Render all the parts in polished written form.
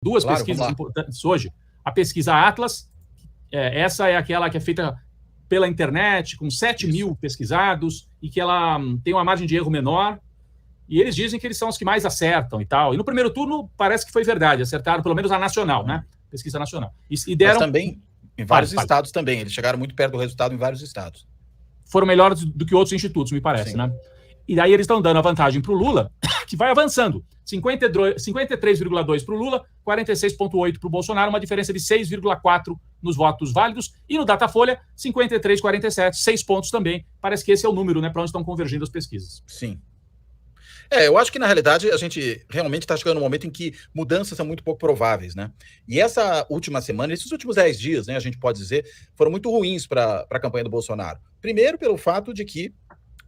duas pesquisas importantes hoje. A pesquisa Atlas, essa é aquela que é feita pela internet, com 7 mil pesquisados, e que ela tem uma margem de erro menor, e eles dizem que eles são os que mais acertam e tal. E no primeiro turno parece que foi verdade, acertaram pelo menos a nacional, né? Pesquisa nacional. E deram... Mas também em vários estados também, eles chegaram muito perto do resultado em vários estados. Foram melhores do que outros institutos, me parece, né? E daí eles estão dando a vantagem para o Lula, que vai avançando. 53,2% para o Lula, 46,8% para o Bolsonaro, uma diferença de 6,4% nos votos válidos. E no Datafolha, 53,47%, 6 pontos também. Parece que esse é o número, né, para onde estão convergindo as pesquisas. Sim. Eu acho que, na realidade, a gente realmente está chegando num momento em que mudanças são muito pouco prováveis, né? E essa última semana, esses últimos 10 dias, né, a gente pode dizer, foram muito ruins para a campanha do Bolsonaro. Primeiro, pelo fato de que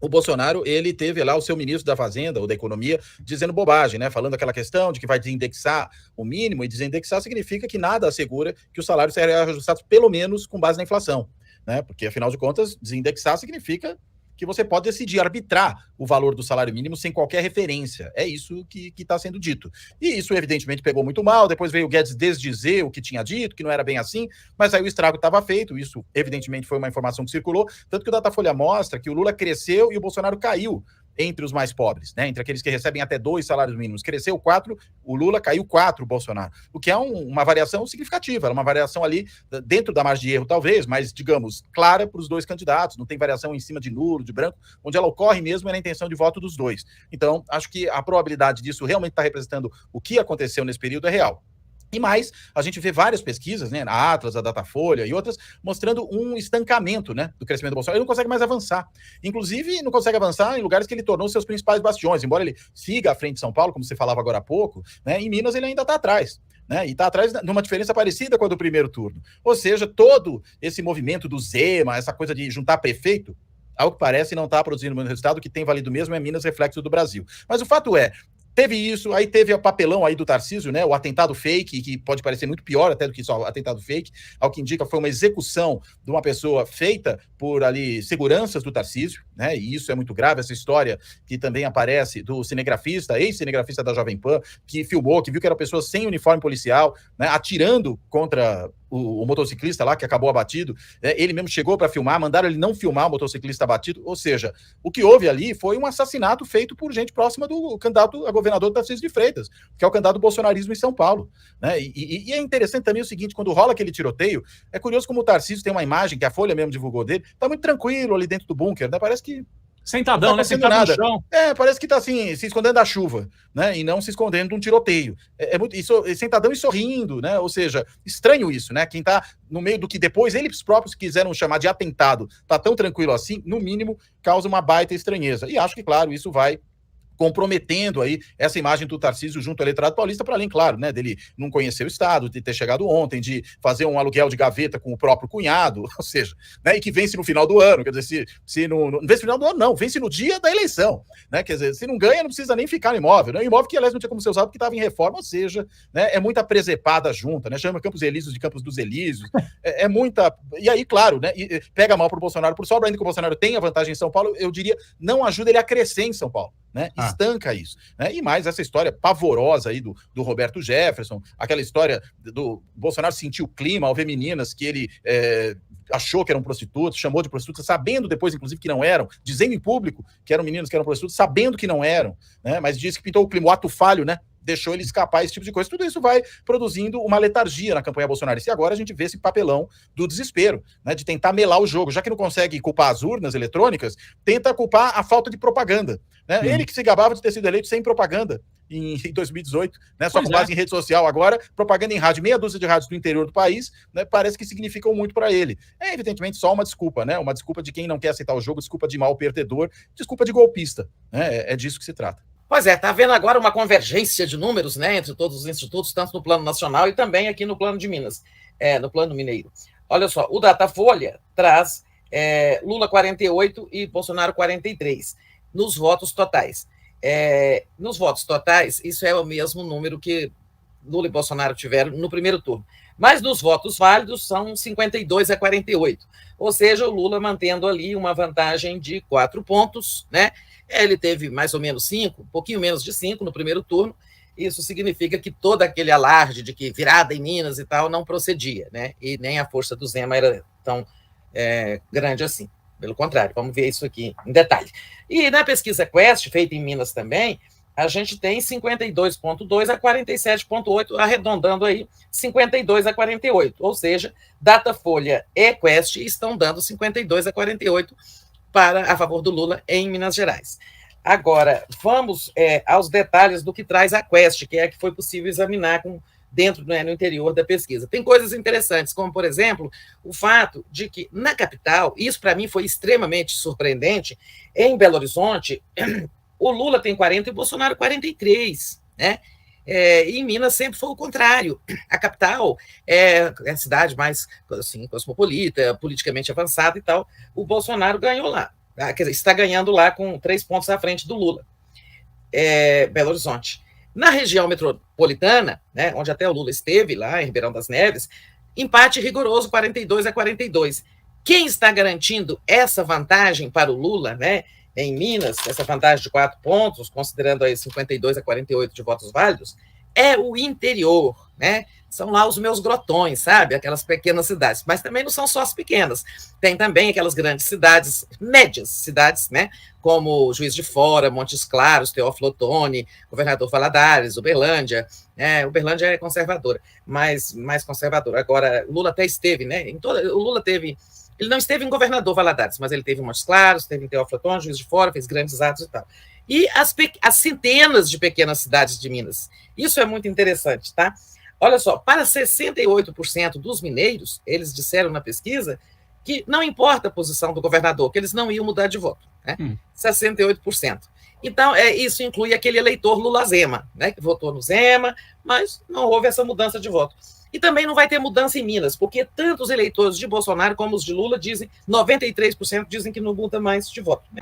o Bolsonaro, ele teve lá o seu ministro da Fazenda ou da Economia dizendo bobagem, né? Falando aquela questão de que vai desindexar o mínimo, e desindexar significa que nada assegura que os salários serão ajustados pelo menos com base na inflação, né? Porque, afinal de contas, desindexar significa que você pode decidir arbitrar o valor do salário mínimo sem qualquer referência. É isso que está sendo dito. E isso, evidentemente, pegou muito mal. Depois veio o Guedes desdizer o que tinha dito, que não era bem assim, mas aí o estrago estava feito. Isso, evidentemente, foi uma informação que circulou. Tanto que o Datafolha mostra que o Lula cresceu e o Bolsonaro caiu entre os mais pobres, né? Entre aqueles que recebem até 2 salários mínimos. Cresceu 4, o Lula caiu 4, o Bolsonaro. O que é uma variação significativa, uma variação ali dentro da margem de erro, talvez, mas, digamos, clara para os dois candidatos. Não tem variação em cima de nulo, de branco. Onde ela ocorre mesmo é na intenção de voto dos dois. Então, acho que a probabilidade disso realmente estar representando o que aconteceu nesse período é real. E mais, a gente vê várias pesquisas, né, a Atlas, a Datafolha e outras, mostrando um estancamento, né, do crescimento do Bolsonaro. Ele não consegue mais avançar. Inclusive, não consegue avançar em lugares que ele tornou seus principais bastiões. Embora ele siga à frente de São Paulo, como você falava agora há pouco, né, em Minas ele ainda está atrás. Né, e está atrás numa diferença parecida com a do primeiro turno. Ou seja, todo esse movimento do Zema, essa coisa de juntar prefeito, ao que parece, não está produzindo o mesmo resultado. O que tem valido mesmo é Minas, reflexo do Brasil. Mas o fato é, teve isso, aí teve o papelão aí do Tarcísio, né? O atentado fake, que pode parecer muito pior até do que só atentado fake, ao que indica foi uma execução de uma pessoa feita por ali seguranças do Tarcísio, né? E isso é muito grave, essa história que também aparece do cinegrafista, ex-cinegrafista da Jovem Pan, que filmou, que viu que era pessoa sem uniforme policial, né? Atirando contra o motociclista lá, que acabou abatido, né? Ele mesmo chegou para filmar, mandaram ele não filmar o motociclista abatido, ou seja, o que houve ali foi um assassinato feito por gente próxima do candidato a governador Tarcísio de Freitas, que é o candidato do bolsonarismo em São Paulo, né? E é interessante também o seguinte, quando rola aquele tiroteio, é curioso como o Tarcísio tem uma imagem que a Folha mesmo divulgou dele, tá muito tranquilo ali dentro do bunker, né? Parece que sentadão, né? Sentado no chão. Parece que tá assim, se escondendo da chuva, né? E não se escondendo de um tiroteio. Muito sentadão e sorrindo, né? Ou seja, estranho isso, né? Quem tá no meio do que depois eles próprios quiseram chamar de atentado, tá tão tranquilo assim, no mínimo, causa uma baita estranheza. E acho que, claro, isso vai comprometendo aí essa imagem do Tarcísio junto ao eleitorado paulista, para além, claro, né, dele não conhecer o Estado, de ter chegado ontem, de fazer um aluguel de gaveta com o próprio cunhado, ou seja, né, e que vence no final do ano, quer dizer, se não vence no final do ano, não, vence no dia da eleição, né, quer dizer, se não ganha, não precisa nem ficar no imóvel, né, imóvel que, aliás, não tinha como ser usado porque estava em reforma, ou seja, né, é muita presepada junta, né, chama Campos Elíseos de Campos dos Elíseos, é muita, e aí, claro, né, pega mal para o Bolsonaro por sobra, ainda que o Bolsonaro tenha vantagem em São Paulo, eu diria, não ajuda ele a crescer em São Paulo. Né? Estanca isso. Né? E mais essa história pavorosa aí do Roberto Jefferson, aquela história do Bolsonaro sentir o clima ao ver meninas que ele achou que eram prostitutas, chamou de prostitutas, sabendo depois, inclusive, que não eram, dizendo em público que eram meninas que eram prostitutas, sabendo que não eram, né? Mas disse que pintou o clima, o ato falho, né? Deixou ele escapar, esse tipo de coisa. Tudo isso vai produzindo uma letargia na campanha bolsonarista. E agora a gente vê esse papelão do desespero, né, de tentar melar o jogo. Já que não consegue culpar as urnas eletrônicas, tenta culpar a falta de propaganda. Né? Ele que se gabava de ter sido eleito sem propaganda em 2018, né, só com base em rede social. Agora, propaganda em rádio, meia dúzia de rádios do interior do país, né, parece que significam muito para ele. É, evidentemente, só uma desculpa, né? Uma desculpa de quem não quer aceitar o jogo, desculpa de mal perdedor, desculpa de golpista. Né? É disso que se trata. Pois é, está havendo agora uma convergência de números, né, entre todos os institutos, tanto no plano nacional e também aqui no plano de Minas, no plano mineiro. Olha só, o Datafolha traz Lula 48 e Bolsonaro 43 nos votos totais. Nos votos totais, isso é o mesmo número que Lula e Bolsonaro tiveram no primeiro turno. Mas nos votos válidos são 52 a 48. Ou seja, o Lula mantendo ali uma vantagem de 4 pontos, né? Ele teve mais ou menos 5, um pouquinho menos de 5 no primeiro turno, isso significa que todo aquele alarde de que virada em Minas e tal não procedia, né? E nem a força do Zema era tão grande assim. Pelo contrário, vamos ver isso aqui em detalhe. E na pesquisa Quest, feita em Minas também, a gente tem 52,2 a 47,8, arredondando aí 52 a 48, ou seja, Datafolha e Quest estão dando 52 a 48 a favor do Lula em Minas Gerais. Agora, vamos aos detalhes do que traz a Quest, que é a que foi possível examinar dentro, no interior da pesquisa. Tem coisas interessantes, como, por exemplo, o fato de que, na capital, isso para mim foi extremamente surpreendente, em Belo Horizonte, o Lula tem 40 e o Bolsonaro 43, né? E em Minas sempre foi o contrário. A capital é a cidade mais assim, cosmopolita, politicamente avançada e tal. O Bolsonaro ganhou lá. Quer dizer, está ganhando lá com 3 pontos à frente do Lula. Belo Horizonte. Na região metropolitana, né, onde até o Lula esteve, lá em Ribeirão das Neves, empate rigoroso, 42 a 42. Quem está garantindo essa vantagem para o Lula, né, em Minas, essa vantagem de 4 pontos, considerando aí 52 a 48 de votos válidos, é o interior, né? São lá os meus grotões, sabe? Aquelas pequenas cidades. Mas também não são só as pequenas. Tem também aquelas grandes cidades, médias cidades, né? Como Juiz de Fora, Montes Claros, Teófilo Otoni, Governador Valadares, Uberlândia. Uberlândia é conservadora, mas mais conservadora. Agora, Lula até esteve, né? O Lula teve... Ele não esteve em Governador Valadares, mas ele teve em Montes Claros, teve em Teófilo Otoni, Juiz de Fora, fez grandes atos e tal. E as centenas de pequenas cidades de Minas. Isso é muito interessante, tá? Olha só, para 68% dos mineiros, eles disseram na pesquisa que não importa a posição do governador, que eles não iam mudar de voto, né? 68%. Então, isso inclui aquele eleitor Lula-Zema, né, que votou no Zema, mas não houve essa mudança de voto. E também não vai ter mudança em Minas, porque tanto os eleitores de Bolsonaro como os de Lula dizem, 93% dizem que não muda mais de voto, né?